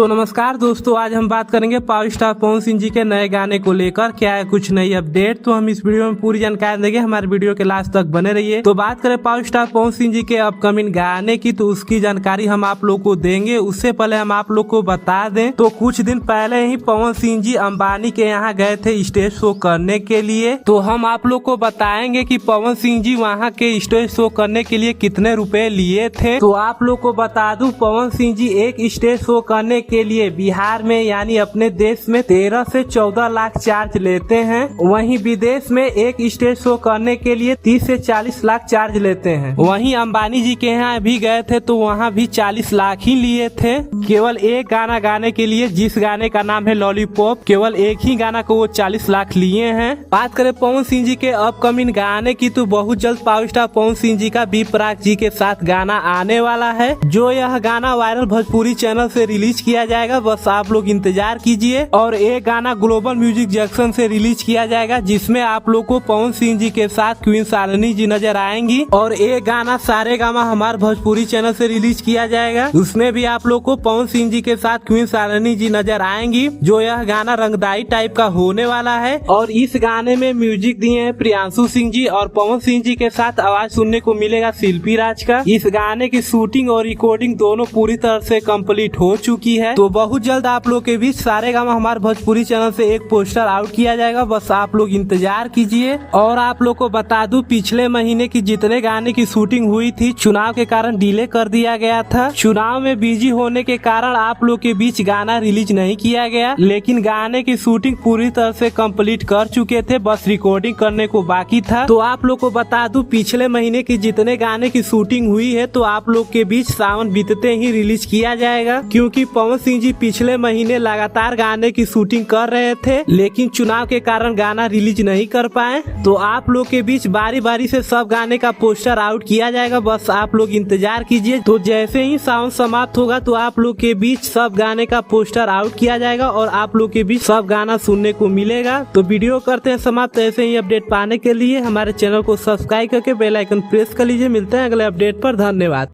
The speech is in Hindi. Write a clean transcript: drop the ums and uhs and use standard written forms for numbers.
तो नमस्कार दोस्तों, आज हम बात करेंगे पावर स्टार पवन सिंह जी के नए गाने को लेकर क्या है कुछ नई अपडेट। तो हम इस वीडियो में पूरी जानकारी देंगे, हमारे वीडियो के लास्ट तक बने रहिए। तो बात करें पावर स्टार पवन सिंह जी के अपकमिंग गाने की, तो उसकी जानकारी हम आप लोग को देंगे। उससे पहले हम आप लोग को बता दें तो कुछ दिन पहले ही पवन सिंह जी अंबानी के यहाँ गए थे स्टेज शो करने के लिए। तो हम आप लोग को बताएंगे कि पवन सिंह जी वहाँ के स्टेज शो करने के लिए कितने रुपए लिए थे। तो आप लोग को बता दूं, पवन सिंह जी एक स्टेज शो करने के लिए बिहार में यानी अपने देश में 13 से 14 लाख चार्ज लेते हैं। वहीं विदेश में एक स्टेज शो करने के लिए 30 से 40 लाख चार्ज लेते हैं। वहीं अंबानी जी के यहाँ भी गए थे तो वहाँ भी 40 लाख ही लिए थे केवल एक गाना गाने के लिए, जिस गाने का नाम है लॉलीपॉप। केवल एक ही गाना को वो 40 लाख लिए हैं। बात करें पवन सिंह जी के अपकमिंग गाने की, तो बहुत जल्द पावर स्टार पवन सिंह जी का बी प्राक जी के साथ गाना आने वाला है। जो यह गाना वायरल भोजपुरी चैनल से रिलीज किया जाएगा, बस आप लोग इंतजार कीजिए। और एक गाना ग्लोबल म्यूजिक जंक्शन से रिलीज किया जाएगा, जिसमें आप लोग को पवन सिंह जी के साथ क्वीन शालिनी जी नजर आएंगी। और एक गाना सारेगामा हमारे भोजपुरी चैनल से रिलीज किया जाएगा, उसमें भी आप लोग को पवन सिंह जी के साथ क्वीन शालिनी जी नजर आएंगी। जो यह गाना रंगदाई टाइप का होने वाला है। और इस गाने में म्यूजिक दिए हैं प्रियांशु सिंह जी, और पवन सिंह जी के साथ आवाज सुनने को मिलेगा शिल्पी राज का। इस गाने की शूटिंग और रिकॉर्डिंग दोनों पूरी तरह से कंप्लीट हो चुकी है। तो बहुत जल्द आप लोग के बीच सारेगामा हमारे भोजपुरी चैनल से एक पोस्टर आउट किया जाएगा, बस आप लोग इंतजार कीजिए। और आप लोग को बता दूं, पिछले महीने की जितने गाने की शूटिंग हुई थी, चुनाव के कारण डिले कर दिया गया था। चुनाव में बिजी होने के कारण आप लोग के बीच गाना रिलीज नहीं किया गया, लेकिन गाने की शूटिंग पूरी तरह से कंप्लीट कर चुके थे, बस रिकॉर्डिंग करने को बाकी था। तो आप लोग को बता दूं, पिछले महीने की जितने गाने की शूटिंग हुई है, तो आप लोग के बीच सावन बीतते ही रिलीज किया जाएगा। क्योंकि पवन सिंह जी पिछले महीने लगातार गाने की शूटिंग कर रहे थे, लेकिन चुनाव के कारण गाना रिलीज नहीं कर पाए। तो आप लोग के बीच बारी बारी से सब गाने का पोस्टर आउट किया जाएगा, बस आप लोग इंतजार कीजिए। तो जैसे ही सावन समाप्त होगा, तो आप लोग के बीच सब गाने का पोस्टर आउट किया जाएगा और आप लोग के बीच सब गाना सुनने को मिलेगा। तो वीडियो करते हैं समाप्त। ऐसे ही अपडेट पाने के लिए हमारे चैनल को सब्सक्राइब करके बेल आइकन प्रेस कर लीजिए। मिलते हैं अगले अपडेट पर। धन्यवाद।